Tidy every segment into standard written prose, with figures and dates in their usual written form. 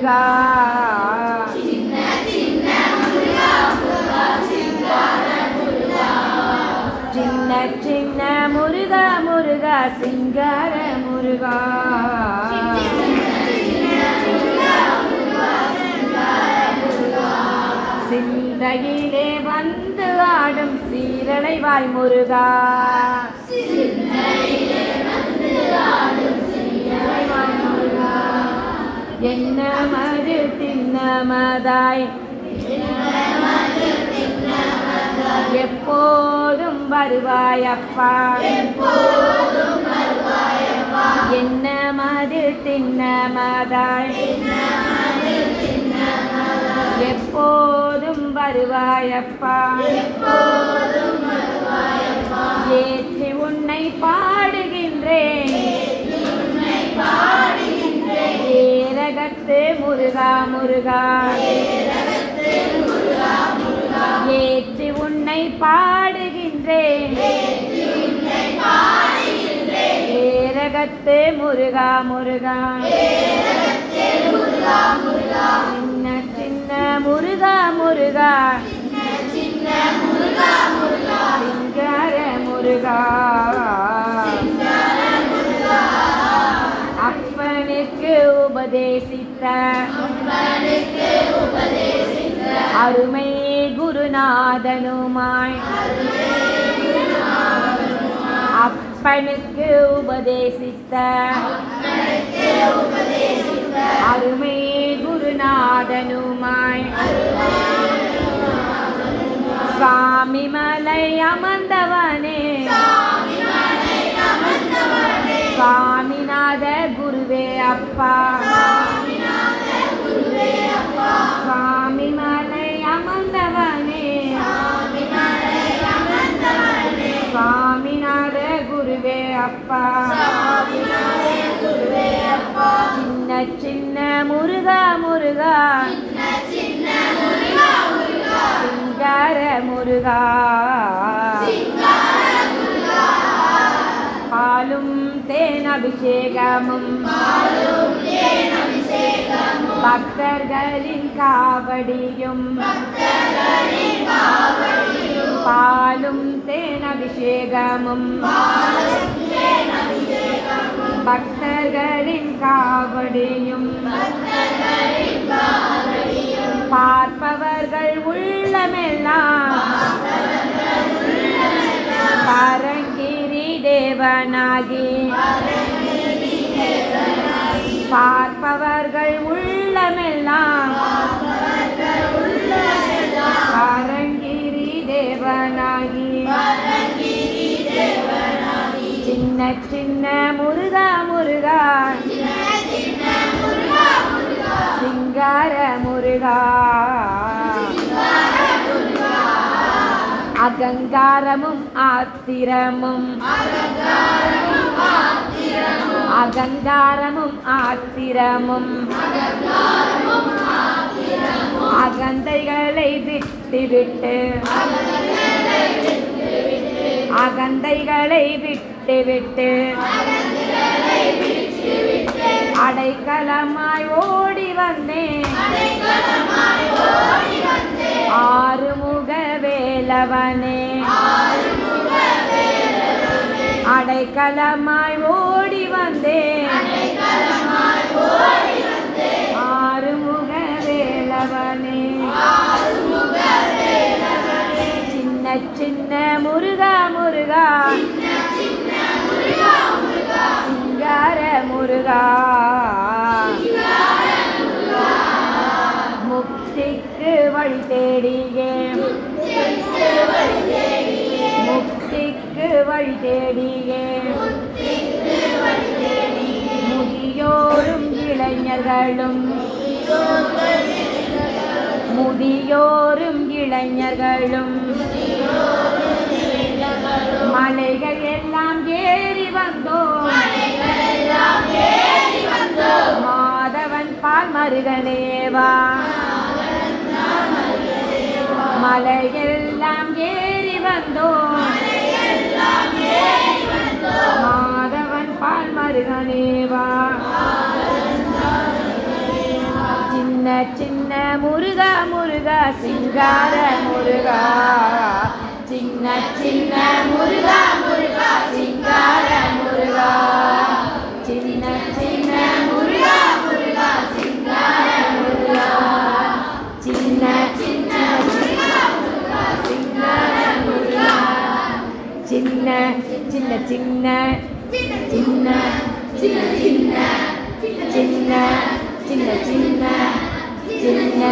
முருகா சின்ன சின்ன முருகா முருகா சிங்கார முருகா சிந்தையிலே வந்து ஆடும் சீரலைவாய் முருகா என்ன மது தின்னமதாய் எப்போதும் வருவாயப்பா என்ன மது தின்னமதாய் எப்போதும் வருவாயப்பா ஏற்றி உன்னை பாடுகின்றேன் ஏரகத்து முருகா முருகா ஏற்றி உன்னை பாடுகின்றேன் ஏரகத்து முருகா முருகா சின்ன சின்ன முருகா முருகா சிங்கார முருகா அப்பனுக்கு உபதேசித்த அருமை குருநாதனுமாய் அப்பனுக்கு உபதேசித்த அருமை குருநாதனுமாய் சுவாமி மலை அமர்ந்தவனே சுவாமிநாத குருவே அப்பா சுவாமி மலை அமர்ந்தவனே சுவாமிநாத குருவே அப்பா சின்ன சின்ன முருகா முருகா சிங்கார முருகா பாலும் தேன் அபிஷேகமும் பக்தர்களின் காவடியும் பாலும் தேன் அபிஷேகமும் பக்தர்களின் காவடியும் பார்ப்பவர்கள் உள்ளமெல்லாம் பரங்கிரி தேவனாகி பார்ப்பவர்கள் உள்ளமெல்லாம் பரங்கிரி தேவனாகி சின்ன சின்ன முருகா முருகா சிங்கார முருகா அகங்காரமும் ஆத்திரமும் அகங்காரமும் ஆத்திரமும் அகந்தைகளை விட்டுவிட்டு அகந்தைகளை விட்டுவிட்டு அடைக்கலமாய் ஓடி வந்தேன் ஆறுமுக வேலவனே அடைக்கலமாய் ஓடி வந்தேன் ஆறுமுக வேலவனே சின்ன சின்ன முருகா முருகா சிங்கார முருகா முக்திக்கு வழி தேடியே முக்திக்கு வழி தேடியே முதியோரும் இளைஞர்களும் முதியோரும் இளைஞர்களும் மலைகள் எல்லாம் ஏறி வந்தோம் மாதவன் பால் மருகனேவா மலையெல்லாம் ஏறி வந்தோம் மாதவன் பால் மருகனேவா சின்ன முருகா முருகா சிங்கார முருகா சின்ன சின்ன முருகா முருகா சிங்கார முருகா சின்ன சின்ன முருகா முருகா சிங்கார முருகா சின்ன சின்ன முருகா சிங்கார முருகா சின்ன சின்ன சின்ன சின்ன சின்ன சின்ன சின்ன சின்ன சின்ன சின்ன சின்ன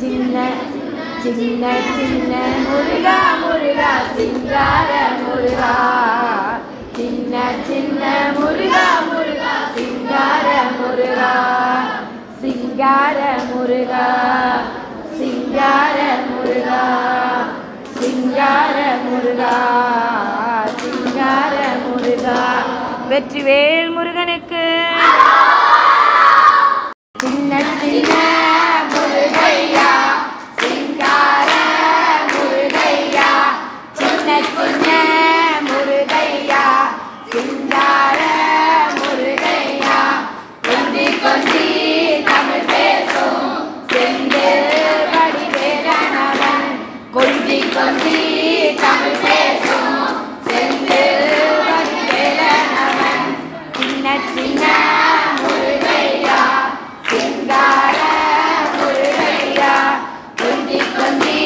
சின்ன சின்ன சின்ன முருகா முருகா சிங்கார முருகா சின்ன சின்ன முருகா முருகா சிங்கார முருகா சிங்கார முருகா சிங்கார முருகா சிங்கார முருகா சிங்கார முருகா வெற்றிவேல் முருகனுக்கு சின்ன சின்ன முருகையா சிங்கார முருகையா சின்ன சின்ன முருகையா சிங்கார முருகையா கொஞ்சி கொஞ்சி தமிழ் பேசும் செந்தில் வடிவேலனவன் கொஞ்சி கொஞ்சி தமிழ் பேசும் செந்தில் வடிவேலனவன் சின்ன சின்ன முருகையா சிங்கார முருகையா கொஞ்சி கொஞ்சி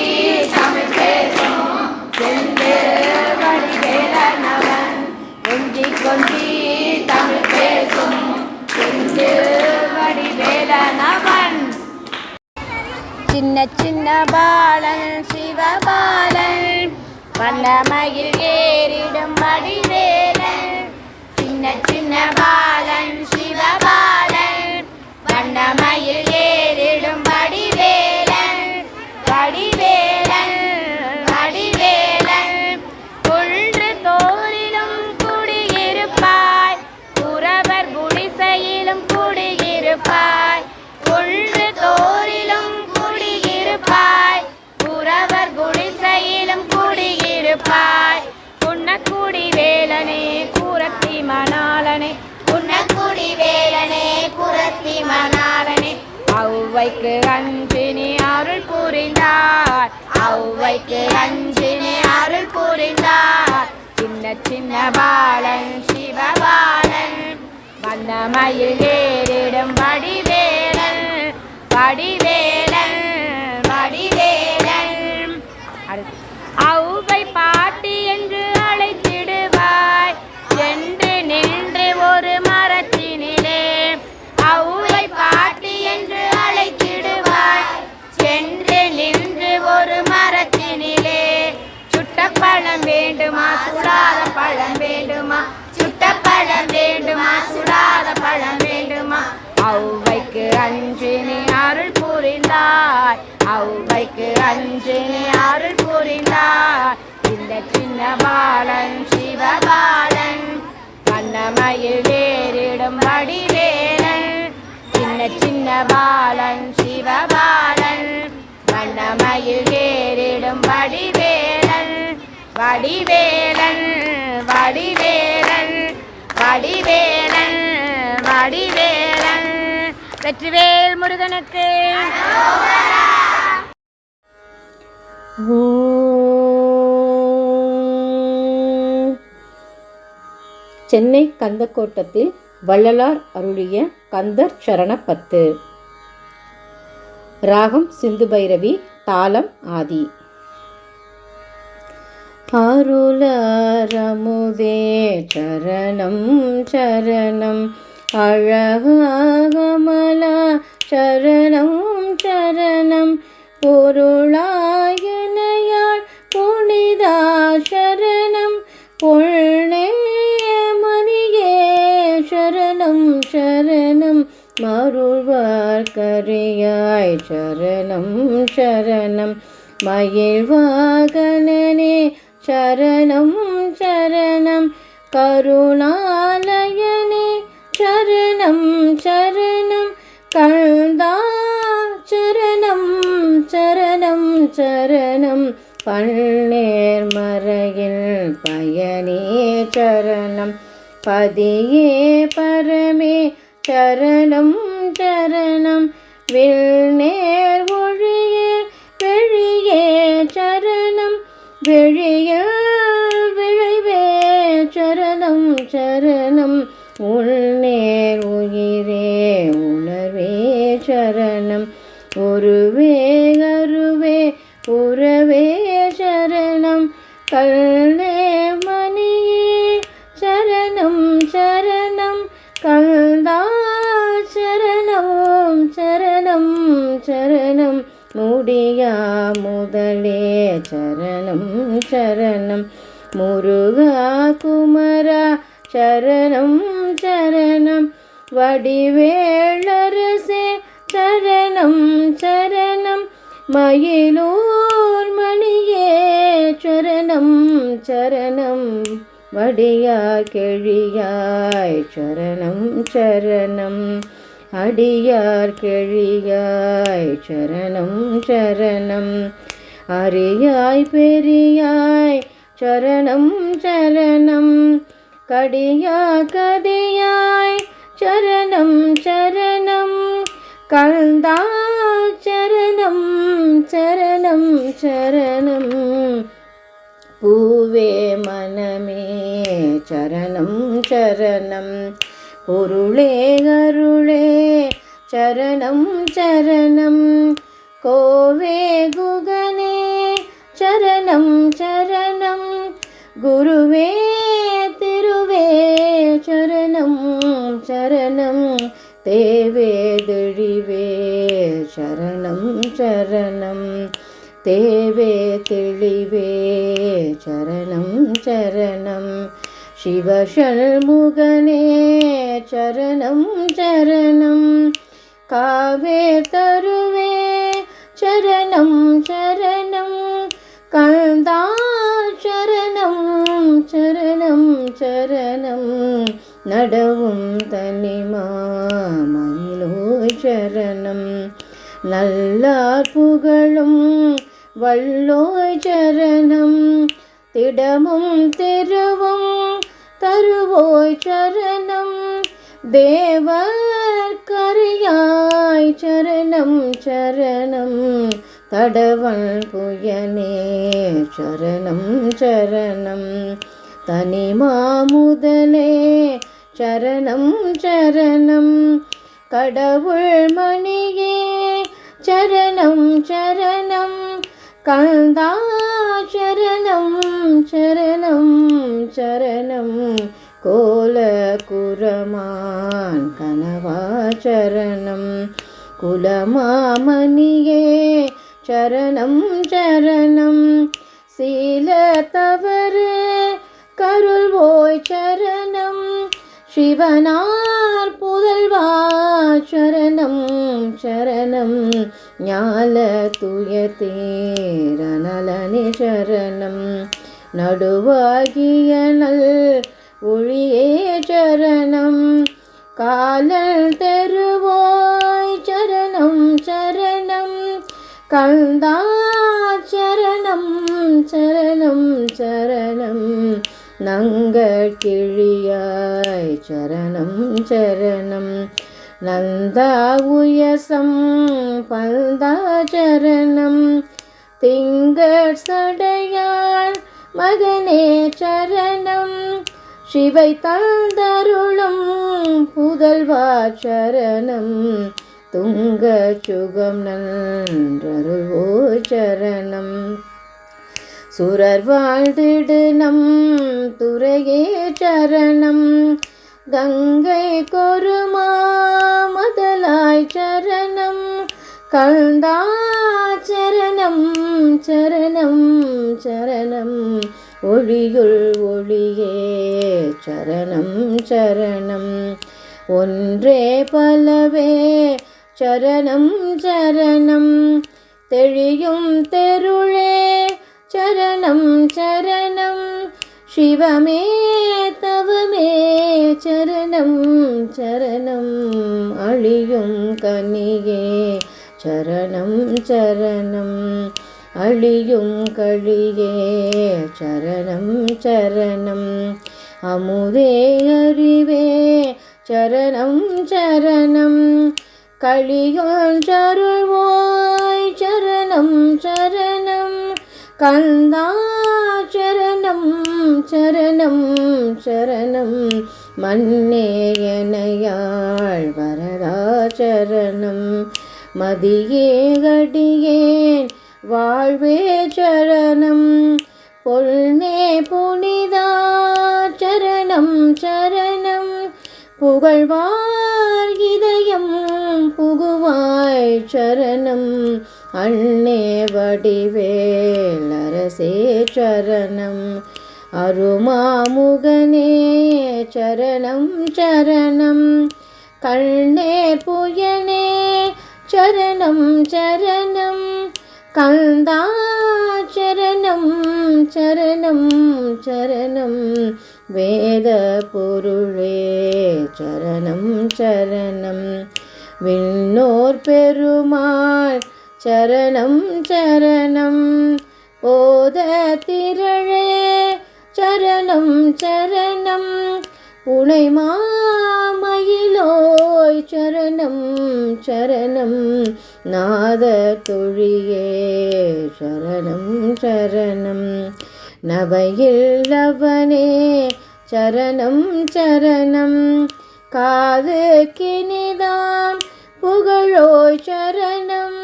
தமிழ் பேசும் செந்தில் வடிவேலனவன் கொஞ்சி கொஞ்சி தமிழ் பேசும் செந்தில் வடிவேலனவன் சின்ன சின்ன பாலன் சிவபாலன் வண்ணமயில் ஏறிடும் வடிவேலன் சின்ன சின்ன பாலன் சிவபாலன் வண்ணமயில் ஏறிடும் வடிவேலன் வடிவேலன் வடிவேலன் கொன்று தோரிலும் குடியிருப்பாய் குறவர் குடிசையிலும் குடியிருப்பாய் கொன்று தோரிலும் குடியிருப்பாய் குறவர் குடிசையிலும் குடியிருப்பாய் குன்னக்குடி வேலனே குரத்தி மணாலனே குன்னக்குடி வேலனே குரத்தி மணாலனே ஔவைக்கு அஞ்சினி அருள் புரிந்தார் ஔவைக்கு அஞ்சினி அருள் புரிந்தார் சின்ன சின்ன பாலன் சிவபாலன் வண்ணமயில் ஏறிடும் வடிவேலன் வடிவேலன் வடிவேலன் ஔவை பாட்டி என்று அழைத்திடுவாய் என்று நின்று ஒரு மரத்தினிலே ஔவை பாட்டி என்று அழைத்திடுவாய் என்று நின்று ஒரு மரத்தினிலே சுட்ட பழம் வேண்டுமா சுடாத பழம் வேண்டுமா சுட்ட பழம் வேண்டுமா சுடாத பழம் வேண்டுமா ஔவைக்கு அஞ்சினி அருள் புரிந்தாய் ஔவைக்கு அஞ்சினி அருள் புரிந்தாய் சின்ன சின்ன பாலன் சிவபாலன் வண்ணமயில் ஏறிடும் வடிவேலன் சின்ன சின்ன பாலன் சிவபாலன் வண்ணமயில் ஏறிடும் வடிவேலன் வடிவேலன் வடிவேலன் வடிவேலன் வடிவேலன் வெற்றிவேல் முருகனுக்கு சென்னை கந்தக்கோட்டத்தில் வள்ளலார் அருளிய கந்தர் சரணப்பத்து. ராகம் சிந்து பைரவி, தாளம் ஆதி. அருளரமுதே சரணம் சரணம், அழகமலா சரணம் சரணம், பொருளாயனையாள் புனிதா சரணம், பொன்னேமணியே சரணம் சரணம், மருள்வார் கரையாய் சரணம் சரணம், மயில்வாகனனே சரணம் சரணம், கருணாலயனே சரணம் சரணம், கழ்தா சரணம் சரணம் சரணம், பன்னேர்மறையில் பயனே சரணம், பதியே பரமே சரணம் சரணம், வில்நேர் ஒழியே வெளியே சரணம் வெளியில் விளைவே சரணம் சரணம் உள்நேர் உயிரே உணர்வே சரணம் உருவே அருவே உறவே சரணம் கல்நே மணியே சரணம் சரணம் கல்தா சரணம் சரணம் சரணம் முடியா முதலே சரணம் சரணம் முருகா குமரா சரணம் சரணம் வடிவேளரசே சரணம் சரணம் மயிலூர் மணியே சரணம் சரணம் வடியார் கெழியாய் சரணம் சரணம் அடியார் கெழியாய் சரணம் சரணம் அரியாய் பெரியாய் சரணம் சரணம் கடியா கதியாய் சரணம் சரணம் கல்தா சரணம் சரணம் சரணம் பூவே மனமே சரணம் சரணம் பொருளே அருளே சரணம் சரணம் கோவே குகனே சரணம் சரணம் குருவே திருவே சரணம் சரணம் தேவே தெளிவே சரணம் சரணம் தேவே தெளிவே சரணம் சரணம் சிவசண்முகனே சரணம் சரணம் காவே தருவே சரணம் சரணம் கந்தா சரணம் சரணம் சரணம் நடவும் தனிமாமயிலோய் சரணம் நல்லார் புகழும் வல்லோய் சரணம் திடமும் திருவும் தருவோய் சரணம் தேவர் கரியாய் சரணம் சரணம் தடவன் புயனே சரணம் சரணம் தனிமாமுதலே சரணம் சரணம் கடவுள் மணியே சரணம் சரணம் கந்தா சரணம் சரணம் சரணம் கோல குரமான் கனவா சரணம் குலமாமணியே சரணம் சரணம் சீல தவறு கருள்வோய் சரணம் சிவனார் புதல்வா சரணம் சரணம் ஞால துயதீரநலனே சரணம் நடுவாகிய நல் ஒளியே சரணம் காலல் தெருவோய் சரணம் சரணம் கந்தா சரணம் சரணம் சரணம் நங்கள் கிழியாய் சரணம் சரணம் நந்தா உயசம் பல்தா சரணம் திங்கள் சடையாள் மகனே சரணம் சிவை தந்தருளும் புதல்வா சரணம் துங்க சுகம் நன்றருள்வோ சரணம் சுரர் வாழ்ந்திடு நம் துறையே சரணம் கங்கை கொருமா முதலாய் சரணம் கந்தா சரணம் சரணம் சரணம் ஒளியுள் ஒளியே சரணம் சரணம் ஒன்றே பலவே சரணம் சரணம் தெளியும் தெருளே சரணம் சரணம் சிவமே தவமே சரணம் சரணம் அழியும் கனியே சரணம் சரணம் அழியும் கழியே சரணம் சரணம் அமுதே அறிவே சரணம் சரணம் கலியுஞ்சருள்வோய் சரணம் சரணம் கந்தா சரணம் சரணம் சரணம் மன்னே எனையாள் வரதா சரணம் மதியே கடியேன் வாழ்வே சரணம் பொல்நே புனிதா சரணம் சரணம் புகழ்வார் இதயம் புகுவாய் சரணம் அன்னே வடிவேலரசே சரணம் அருமாமுகனே சரணம் சரணம் கண்ணேர் புயனே சரணம் சரணம் கந்தா சரணம் சரணம் சரணம் வேத பொருளே சரணம் சரணம் விண்ணோர் பெருமாள் சரணம் சரணம் போத திரளே சரணம் சரணம் புனை மாமயிலோய் சரணம் சரணம் நாத தொழியே சரணம் சரணம் நவையில்லவனே சரணம் சரணம் காது கினிதாம் புகழோய் சரணம்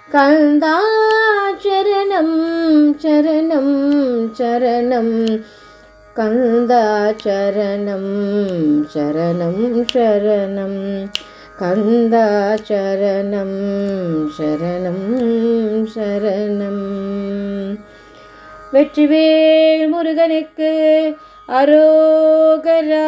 கந்தா சரணம் சரணம் சரணம் கந்தா சரணம் சரணம் சரணம் கந்தா சரணம் சரணம் சரணம் வெற்றிவேல் முருகனுக்கு அரோகரா.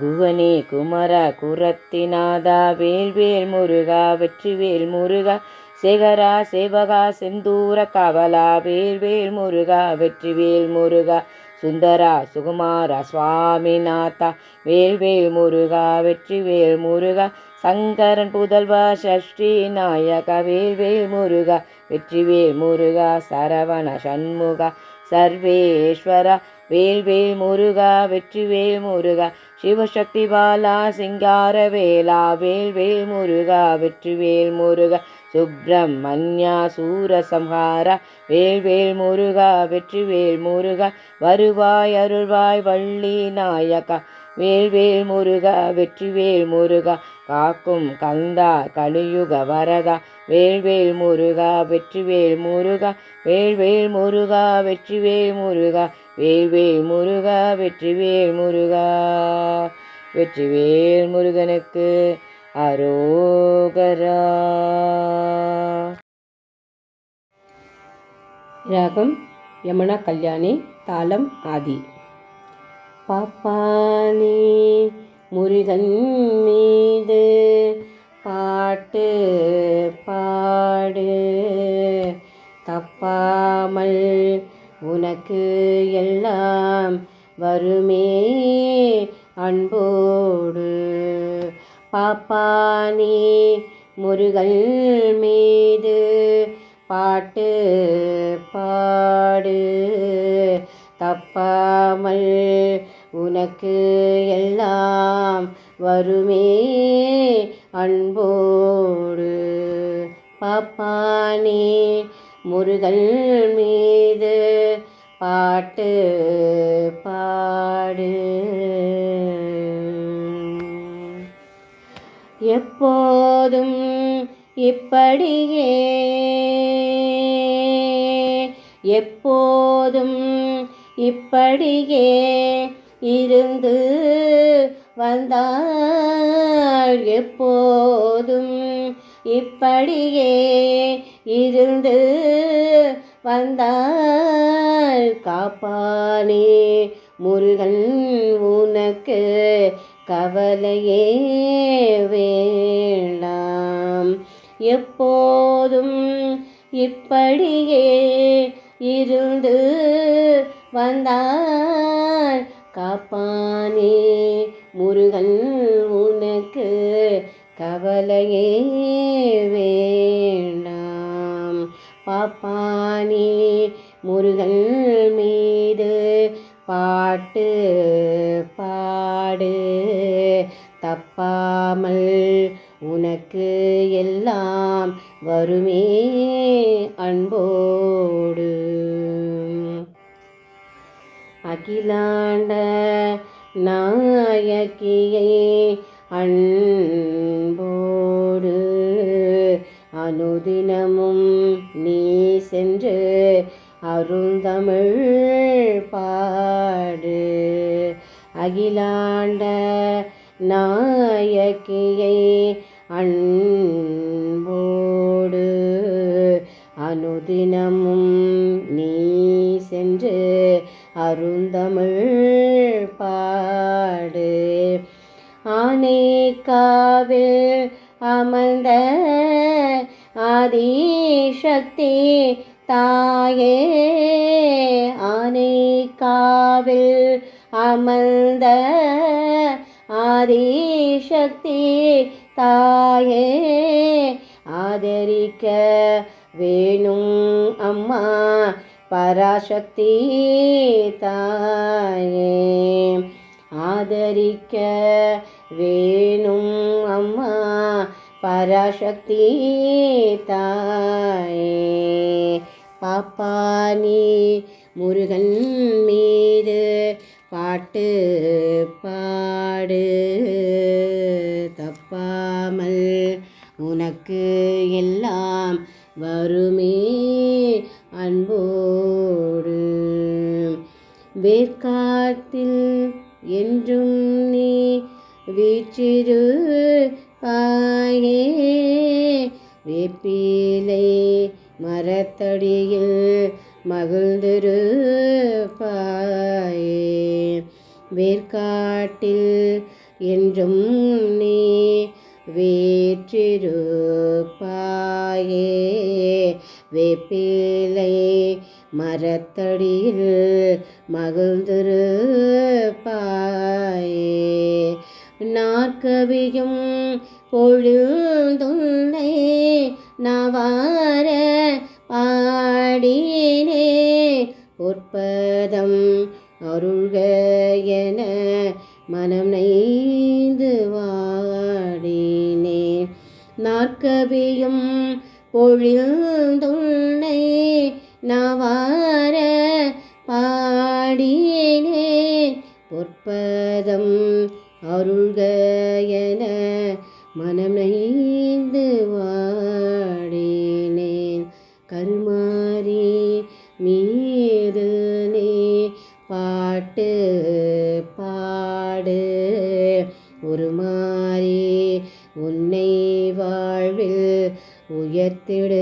குகனே குமரா குரத்தினாதா வேல்வேல் முருகா வெற்றிவேல் முருகா சேகரா சேவகா செந்தூர காவலா வேல்வேல் முருகா வெற்றிவேல் முருகா சுந்தரா சுகுமாரா சுவாமிநாதா வேல்வேல் முருகா வெற்றிவேல் முருகா சங்கரன் புதல்வா சஷ்டி நாயகா வேல்வேல் முருகா வெற்றிவேல் முருகா சரவண சண்முகா சர்வேஸ்வரா வேல்வேல் முருகா வெற்றிவேல் முருகா சிவசக்தி பாலா சிங்கார வேலா வேல்வேல் முருகா வெற்றிவேல் முருகா சுப்பிரமணியா சூரசம்ஹாரா வேல்வேல் முருகா வெற்றிவேல் முருகா வருவாய் அருள்வாய் வள்ளி நாயகா வேல்வேல் முருகா வெற்றிவேல் முருகா காக்கும் கந்தா கலியுக வரதா வேல்வேல் முருகா வெற்றிவேல் முருகா வேல்வேல் முருகா வெற்றிவேல் முருகா வேல்வேல் முருகா வெற்றிவேல் முருகா வெற்றிவேல் முருகனுக்கு அரோகரா. ராகம் யமுனா கல்யாணி, தாளம் ஆதி. பாப்பானே முருகன் மீது பாட்டு பாடு தப்பாமல் உனக்கு எல்லாம் வருமே அன்போடு. பாப்பானே முருகன் மீது பாட்டு பாடு தப்பாமல் உனக்கு எல்லாம் வருமே அன்போடு. பாப்பானே முருகன் மீது பாட்டு பாடு. எப்போதும் இப்படியே எப்போதும் இப்படியே இருந்து வந்தாள். எப்போதும் இப்படியே இருந்து வந்தாள். காப்பானே முருகன் உனக்கு கவலையே வேண்டாம். எப்போதும் இப்படியே இருந்து வந்தால் காப்பானே முருகன் உனக்கு கவலையே வேண்டாம். பாப்பானே முருகன் மீது பாட்டு பாடு தப்பாமல் உனக்கு எல்லாம் வருமே அன்போடு. அகிலாண்ட நாயகியை அன்போடு அனுதினமும் நீ சென்று அருந்தமிழ் பாடு. அகிலாண்ட நாயகியை அன்போடு அனுதினமும் நீ சென்று அருந்தமிழ் பாடு. ஆனைக்காவில் அமர்ந்த ஆதிசக்தி தாயே, ஆனைக்காவில் அமர்ந்த ஆதிசக்தி தாயே, ஆதரிக்க வேணும் அம்மா பராசக்தி தாயே, ஆதரிக்க வேணும் அம்மா பராசக்தி தாயே. பாப்பானி முருகன் மீது பாட்டு பாடு தப்பாமல் உனக்கு எல்லாம் வருமே அன்போடு. வேர்க்காட்டில் என்றும் நீ வீற்றிரு பாயே, வேப்பிலை மரத்தடியில் மகிழ்ந்திரு பாயே, வேர்க்காட்டில் என்றும் நீ வீற்றிரு பாயே, வேப்பிலை மரத்தடியில் மகிழ்ந்திரு பாயே. நாற்கவியும் பொழுதுன்னை நவார பாடினே, பொற்பதம் அருள்க என மனம் நைந்து வாடினே. நாற்கவியும் பொழிந்துன்னை நவார பாடினே, பொற்பதம் அருள்க என மனம் நைந்து வாடினேன். கருமாரி மீது நீ பாட்டு பாடு, ஒரு மாறி உன்னை வாழ்வில் உயர்த்திடுவாளே.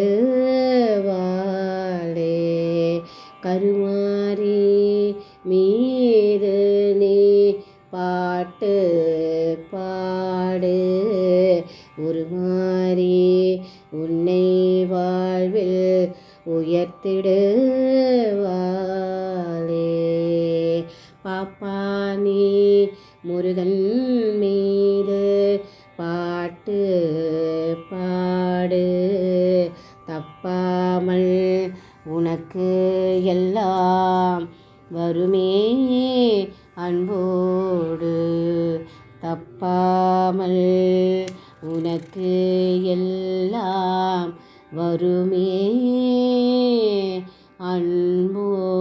கருமாரி மீது நீ பாட்டு பாடு, ஒரு மாறி உன்னை வாழ்வில் உயர்த்திடுவாளே. பாப்பானி முருகன் மீது பாட்டு பாடு தப்பாமல் உனக்கு எல்லாம் வருமே அன்போடு. தப்பாமல் உனக்கு எல்லாம் வருமே அன்போடு.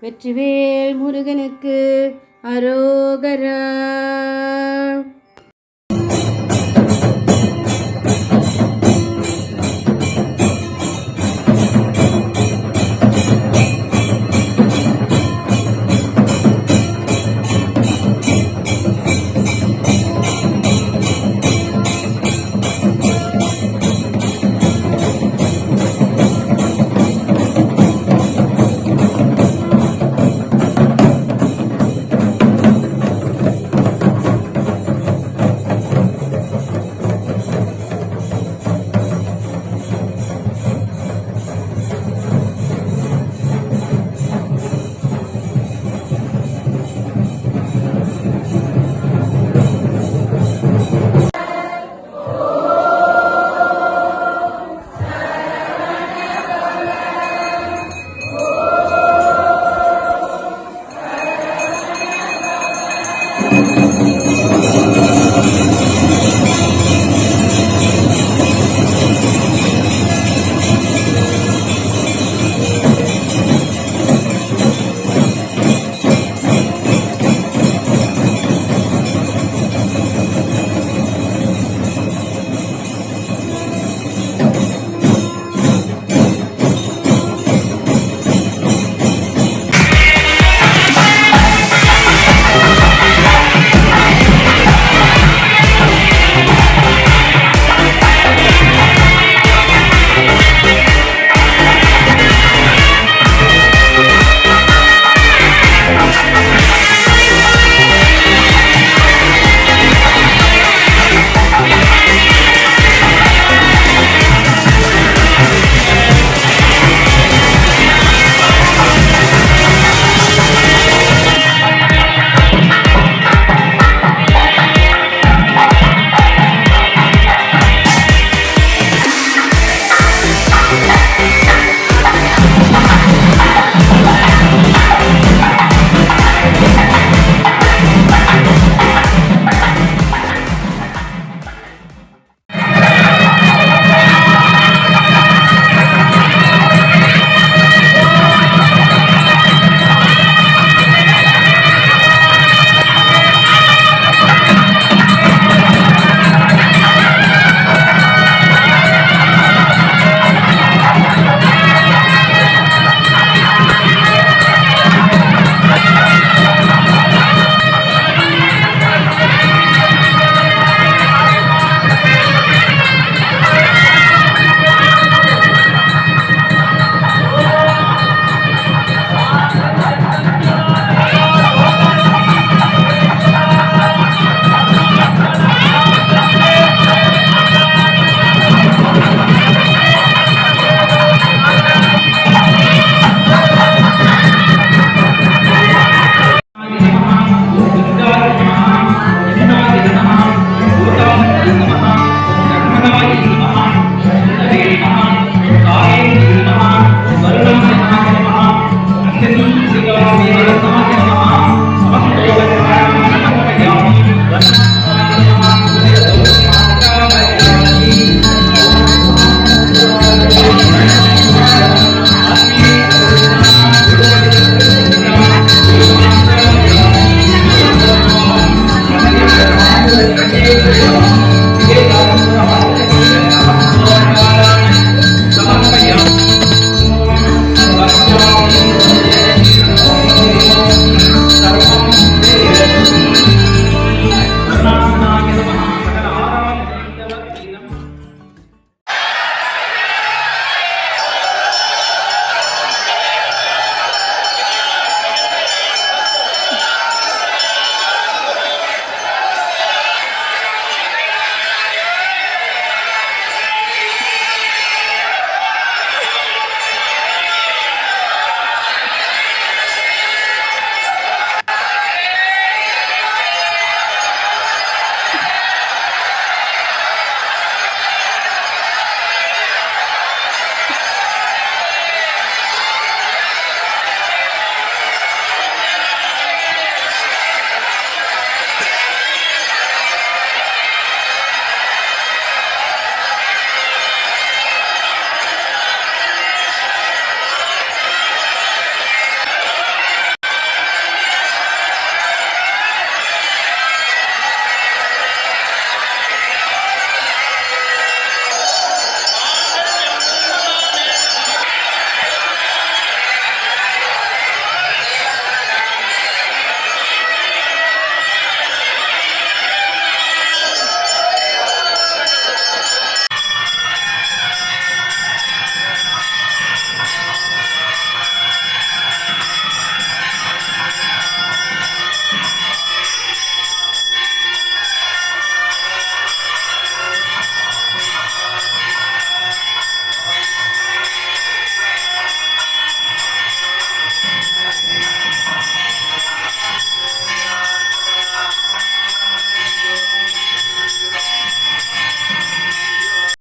வெற்றிவேல் முருகனுக்கு அரோகரா.